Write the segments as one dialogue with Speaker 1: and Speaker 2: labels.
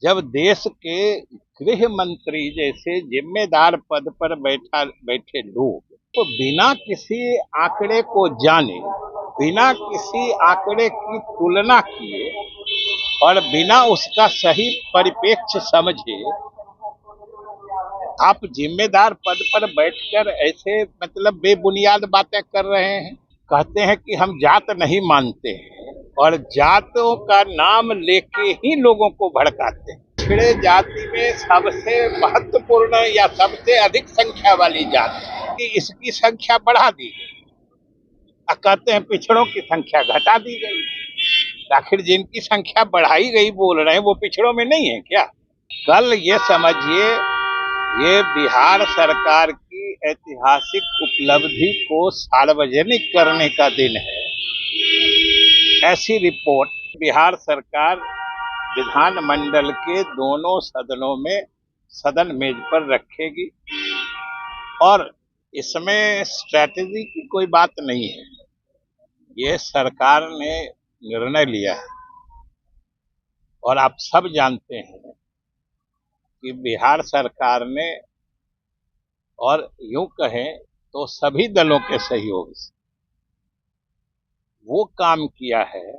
Speaker 1: जब देश के गृह मंत्री जैसे जिम्मेदार पद पर बैठे लोग तो बिना किसी आंकड़े को जाने, बिना किसी आंकड़े की तुलना किए और बिना उसका सही परिप्रेक्ष्य समझे आप जिम्मेदार पद पर बैठकर ऐसे मतलब बेबुनियाद बातें कर रहे हैं। कहते हैं कि हम जात नहीं मानते हैं और जातों का नाम लेके ही लोगों को भड़काते हैं। पिछड़े जाति में सबसे महत्वपूर्ण या सबसे अधिक संख्या वाली जाति कि इसकी संख्या बढ़ा दी गई और कहते हैं पिछड़ों की संख्या घटा दी गई। आखिर जिनकी संख्या बढ़ाई गई बोल रहे हैं वो पिछड़ों में नहीं है क्या? कल ये समझिए, ये बिहार सरकार की ऐतिहासिक उपलब्धि को सार्वजनिक करने का दिन है। ऐसी रिपोर्ट बिहार सरकार विधानमंडल के दोनों सदनों में सदन मेज पर रखेगी और इसमें स्ट्रैटेजी की कोई बात नहीं है। ये सरकार ने निर्णय लिया है और आप सब जानते हैं कि बिहार सरकार ने, और यूं कहें तो सभी दलों के सहयोग से वो काम किया है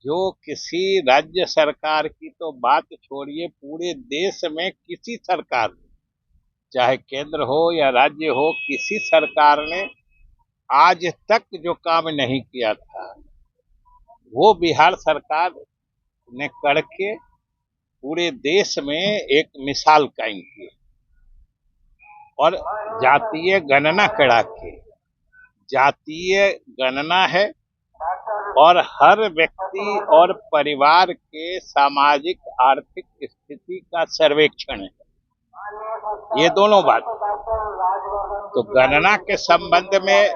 Speaker 1: जो किसी राज्य सरकार की तो बात छोड़िए, पूरे देश में किसी सरकार ने, चाहे केंद्र हो या राज्य हो, किसी सरकार ने आज तक जो काम नहीं किया था वो बिहार सरकार ने करके पूरे देश में एक मिसाल कायम की और जातीय गणना करा के, जातीय गणना है और हर व्यक्ति और परिवार के सामाजिक आर्थिक स्थिति का सर्वेक्षण है। ये दोनों बात तो गणना के संबंध में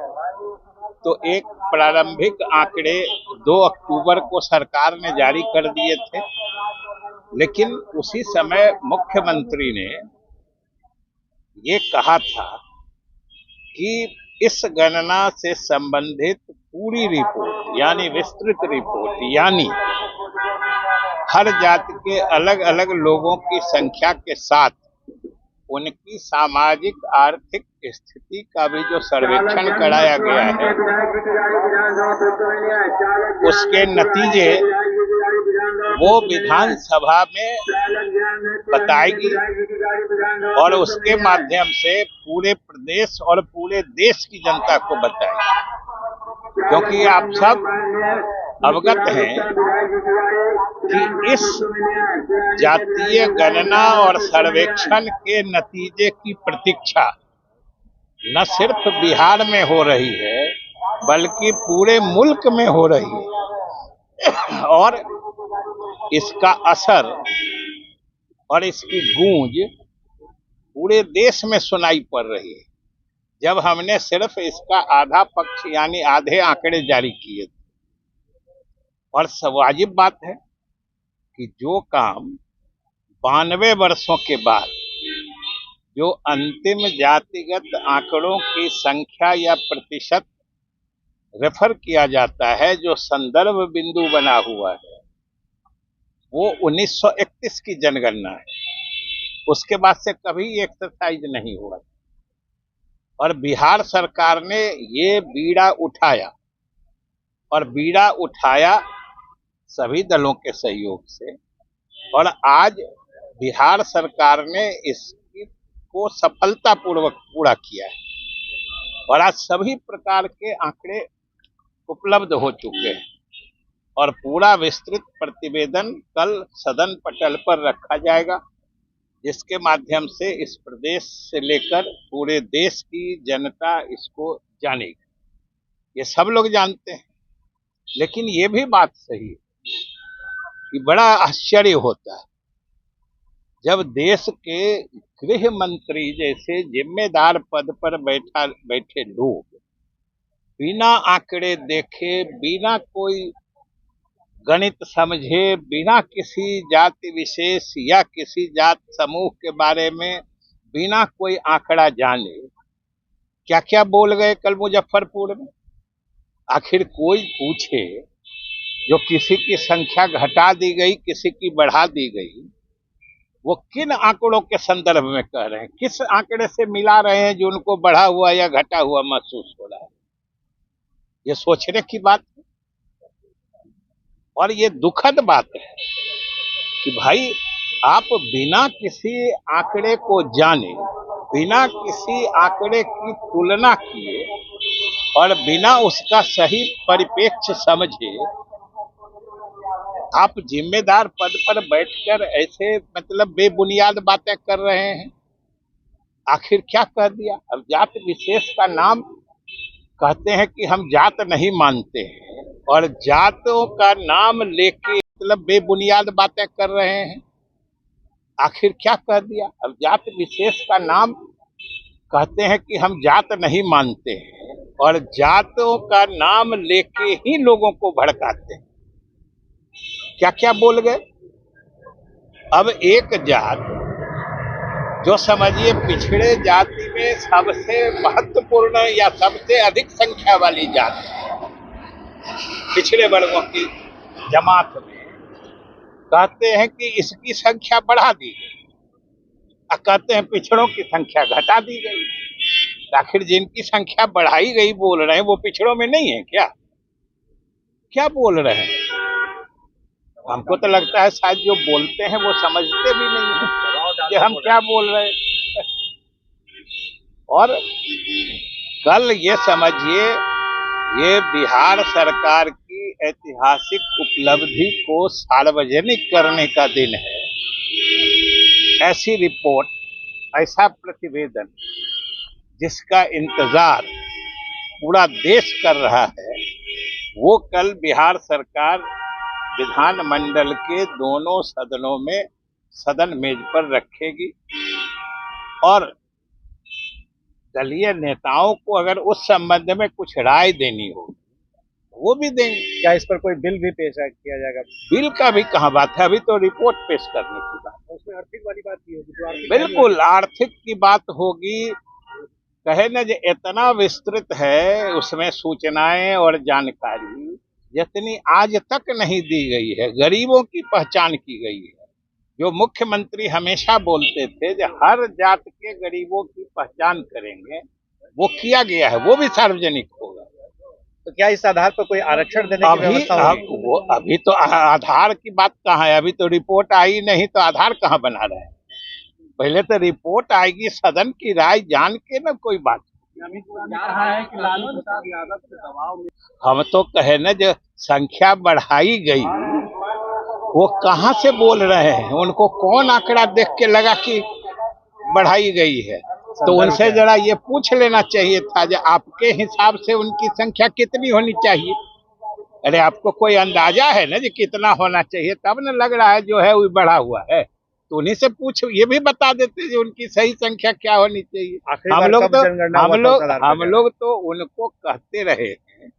Speaker 1: तो एक प्रारंभिक आंकड़े 2 अक्टूबर को सरकार ने जारी कर दिए थे, लेकिन उसी समय मुख्यमंत्री ने ये कहा था कि इस गणना से संबंधित पूरी रिपोर्ट यानी विस्तृत रिपोर्ट यानी हर जाति के अलग अलग लोगों की संख्या के साथ उनकी सामाजिक आर्थिक स्थिति का भी जो सर्वेक्षण कराया गया है उसके नतीजे वो विधानसभा में बताएगी और उसके माध्यम से पूरे प्रदेश और पूरे देश की जनता को बताएगी। क्योंकि आप सब अवगत हैं कि इस जातीय गणना और सर्वेक्षण के नतीजे की प्रतीक्षा न सिर्फ बिहार में हो रही है बल्कि पूरे मुल्क में हो रही है और इसका असर और इसकी गूंज पूरे देश में सुनाई पड़ रही है। जब हमने सिर्फ इसका आधा पक्ष यानी आधे आंकड़े जारी किए थे, और वाजिब बात है कि जो काम 92 वर्षों के बाद जो अंतिम जातिगत आंकड़ों की संख्या या प्रतिशत रेफर किया जाता है, जो संदर्भ बिंदु बना हुआ है, वो 1931 की जनगणना है। उसके बाद से कभी एक्सरसाइज नहीं हुआ और बिहार सरकार ने ये बीड़ा उठाया और बीड़ा उठाया सभी दलों के सहयोग से और आज बिहार सरकार ने इसको सफलतापूर्वक पूरा किया है और आज सभी प्रकार के आंकड़े उपलब्ध हो चुके हैं और पूरा विस्तृत प्रतिवेदन कल सदन पटल पर रखा जाएगा, जिसके माध्यम से इस प्रदेश से लेकर पूरे देश की जनता इसको जानेगी। ये सब लोग जानते हैं, लेकिन ये भी बात सही है कि बड़ा आश्चर्य होता है जब देश के गृह मंत्री जैसे जिम्मेदार पद पर बैठे लोग बिना आंकड़े देखे, बिना कोई गणित समझे, बिना किसी जाति विशेष या किसी जात समूह के बारे में बिना कोई आंकड़ा जाने क्या क्या बोल गए कल मुजफ्फरपुर में। आखिर कोई पूछे जो किसी की संख्या घटा दी गई, किसी की बढ़ा दी गई, वो किन आंकड़ों के संदर्भ में कह रहे हैं, किस आंकड़े से मिला रहे हैं जो उनको बढ़ा हुआ या घटा हुआ महसूस हो रहा है? ये सोचने की बात है। और ये दुखद बात है कि भाई आप बिना किसी आंकड़े को जाने, बिना किसी आंकड़े की तुलना किए और बिना उसका सही परिप्रेक्ष्य समझे आप जिम्मेदार पद पर बैठकर ऐसे मतलब बेबुनियाद बातें कर रहे हैं। आखिर क्या कह दिया? अब जात विशेष का नाम कहते हैं कि हम जात नहीं मानते हैं, और जातों का नाम लेके मतलब बेबुनियाद बातें कर रहे हैं। आखिर क्या कह दिया? अब जात विशेष का नाम कहते हैं कि हम जात नहीं मानते हैं, और जातों का नाम लेके ही लोगों को भड़काते हैं। क्या क्या बोल गए? अब एक जात जो समझिए पिछड़े जाति में सबसे महत्वपूर्ण या सबसे अधिक संख्या वाली जाति, पिछड़े वर्गों की जमात में, कहते हैं कि इसकी संख्या बढ़ा दी गई, और कहते हैं पिछड़ों की संख्या घटा दी गई। आखिर जिनकी संख्या बढ़ाई गई बोल रहे हैं वो पिछड़ों में नहीं है क्या? क्या बोल रहे हैं? हमको तो लगता है शायद जो बोलते हैं वो समझते भी नहीं है कि हम क्या बोल रहे हैं। और कल ये समझिए, ये बिहार सरकार की ऐतिहासिक उपलब्धि को सार्वजनिक करने का दिन है। ऐसी रिपोर्ट, ऐसा प्रतिवेदन जिसका इंतजार पूरा देश कर रहा है, वो कल बिहार सरकार विधानमंडल के दोनों सदनों में सदन मेज पर रखेगी, और दलीय नेताओं को अगर उस संबंध में कुछ राय देनी हो वो भी देंगे।
Speaker 2: क्या इस पर कोई बिल भी पेश किया जाएगा?
Speaker 1: बिल का भी कहाँ बात है, अभी तो रिपोर्ट पेश करने की बात है।
Speaker 2: उसमें आर्थिक वाली बात की होगी?
Speaker 1: बिल्कुल आर्थिक की बात होगी। कहे ना जो इतना विस्तृत है उसमें सूचनाएं और जानकारी जितनी आज तक नहीं दी गई है। गरीबों की पहचान की गई है। जो मुख्यमंत्री हमेशा बोलते थे जो हर जात के गरीबों की पहचान करेंगे, वो किया गया है, वो भी सार्वजनिक होगा।
Speaker 2: तो क्या इस आधार पर कोई आरक्षण देने की व्यवस्था होगी?
Speaker 1: वो अभी तो आधार की बात कहाँ है, अभी तो रिपोर्ट आई नहीं तो आधार कहाँ बना रहे हैं। पहले तो रिपोर्ट आएगी, सदन की राय जान के ना कोई बात। हम तो कहे ना जो संख्या बढ़ाई गई वो कहाँ से बोल रहे हैं, उनको कौन आंकड़ा देख के लगा कि बढ़ाई गई है? तो उनसे जरा ये पूछ लेना चाहिए था जो आपके हिसाब से उनकी संख्या कितनी होनी चाहिए। अरे आपको कोई अंदाजा है ना जो कितना होना चाहिए, तब न लग रहा है जो है वो बढ़ा हुआ है। तो उन्हीं से पूछ, ये भी बता देते जो उनकी सही संख्या क्या होनी चाहिए। हम लोग तो उनको कहते रहे हैं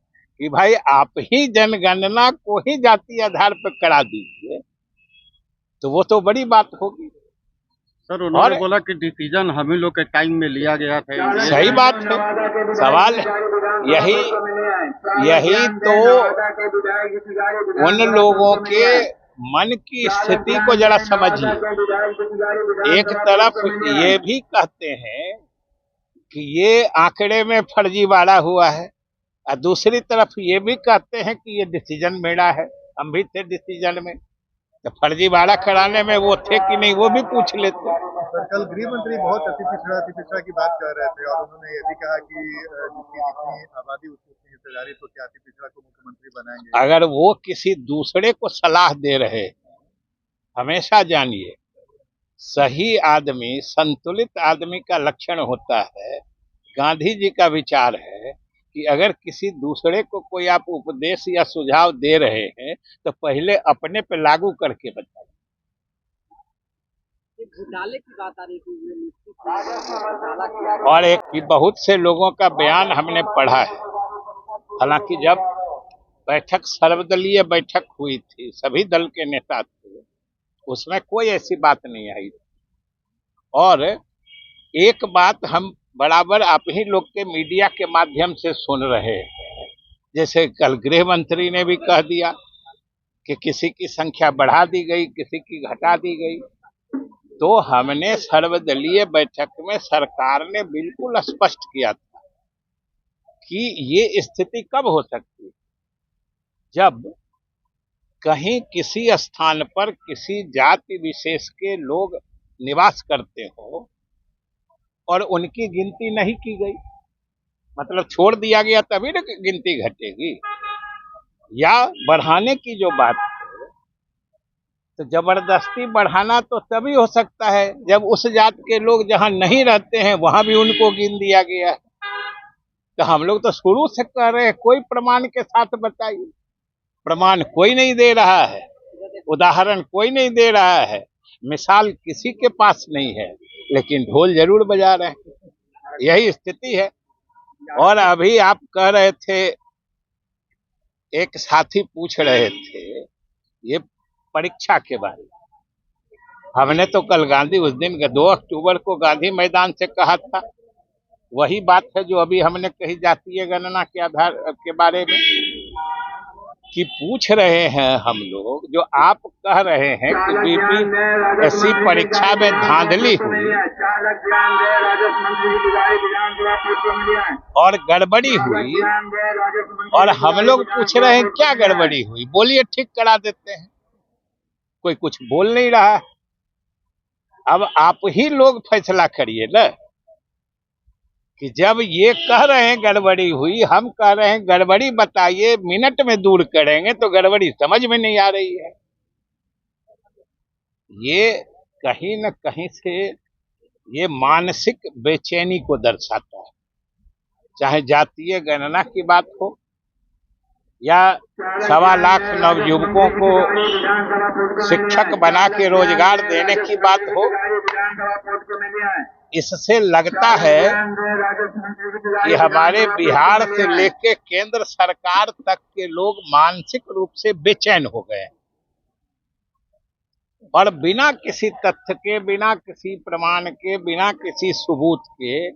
Speaker 1: कि भाई आप ही जनगणना को ही जाति आधार पर करा दीजिए, तो वो तो बड़ी बात होगी।
Speaker 3: सर उन्होंने बोला कि डिसीजन हम ही लोग के टाइम में लिया गया था।
Speaker 1: सही बात है। सवाल यही तो उन लोगों के मन की स्थिति को जरा समझिए। एक तरफ ये भी कहते हैं कि ये आंकड़े में फर्जीवाड़ा हुआ है, और दूसरी तरफ ये भी कहते हैं कि ये डिसीजन मेरा है, हम भी थे डिसीजन में। तो फर्जीवाड़ा कराने में वो थे कि नहीं वो भी पूछ लेते।
Speaker 2: कल गृह मंत्री बहुत अति पिछड़ा की बात कर रहे थे, और उन्होंने ये भी कहा कि जितनी आबादी उतनी हिस्सेदारी, तो क्या अति पिछड़ा को मुख्यमंत्री बनाएंगे?
Speaker 1: अगर वो किसी दूसरे को सलाह दे रहे, हमेशा जानिए सही आदमी, संतुलित आदमी का लक्षण होता है। गांधी जी का विचार है कि अगर किसी दूसरे को कोई आप उपदेश या सुझाव दे रहे हैं तो पहले अपने पे लागू करके बताइए।
Speaker 4: घोटाले की बात आ रही थी,
Speaker 1: और एक बहुत से लोगों का बयान हमने पढ़ा है। हालांकि जब बैठक सर्वदलीय बैठक हुई थी, सभी दल के नेता थे, उसमें कोई ऐसी बात नहीं आई। और एक बात हम बराबर आप ही लोग के मीडिया के माध्यम से सुन रहे हैं, जैसे कल गृह मंत्री ने भी कह दिया कि किसी की संख्या बढ़ा दी गई, किसी की घटा दी गई। तो हमने सर्वदलीय बैठक में सरकार ने बिल्कुल स्पष्ट किया था कि ये स्थिति कब हो सकती है, जब कहीं किसी स्थान पर किसी जाति विशेष के लोग निवास करते हो और उनकी गिनती नहीं की गई, मतलब छोड़ दिया गया, तभी ना गिनती घटेगी। या बढ़ाने की जो बात है, तो जबरदस्ती बढ़ाना तो तभी हो सकता है जब उस जात के लोग जहां नहीं रहते हैं वहां भी उनको गिन दिया गया है। तो हम लोग तो शुरू से कह रहे हैं, कोई प्रमाण के साथ बताइए। प्रमाण कोई नहीं दे रहा है, उदाहरण कोई नहीं दे रहा है, मिसाल किसी के पास नहीं है, लेकिन ढोल जरूर बजा रहे हैं। यही स्थिति है। और अभी आप कह रहे थे, एक साथी पूछ रहे थे ये परीक्षा के बारे में। हमने तो कल गांधी, उस दिन 2 अक्टूबर को गांधी मैदान से कहा था, वही बात है जो अभी हमने कही जातीय गणना के आधार के बारे में, कि पूछ रहे हैं हम लोग, जो आप कह रहे हैं कि बीपीएससी परीक्षा में धांधली हुई और गड़बड़ी हुई, और हम लोग पूछ रहे हैं क्या गड़बड़ी हुई, बोलिए ठीक करा देते हैं। कोई कुछ बोल नहीं रहा है। अब आप ही लोग फैसला करिए ना, कि जब ये कह रहे हैं गड़बड़ी हुई, हम कह रहे हैं गड़बड़ी बताइए, मिनट में दूर करेंगे, तो गड़बड़ी समझ में नहीं आ रही है। ये कहीं न कहीं से ये मानसिक बेचैनी को दर्शाता है। चाहे जातीय गणना की बात हो या 1.25 लाख नवयुवकों को शिक्षक बना के रोजगार देने की बात हो, इससे लगता है कि हमारे बिहार से लेके केंद्र सरकार तक के लोग मानसिक रूप से बेचैन हो गए, और बिना किसी तथ्य के, बिना किसी प्रमाण के, बिना किसी सबूत के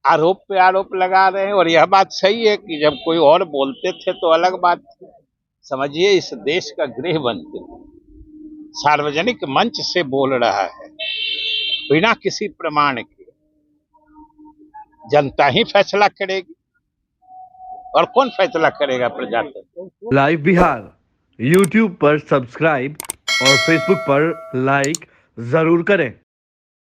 Speaker 1: आरोप पे आरोप लगा रहे हैं। और यह बात सही है कि जब कोई और बोलते थे तो अलग बात थी। समझिए, इस देश का गृह मंत्री सार्वजनिक मंच से बोल रहा है बिना किसी प्रमाण के। जनता ही फैसला करेगी, और कौन फैसला करेगा? प्रजातंत्र।
Speaker 5: लाइव बिहार यूट्यूब पर सब्सक्राइब और फेसबुक पर लाइक जरूर करें।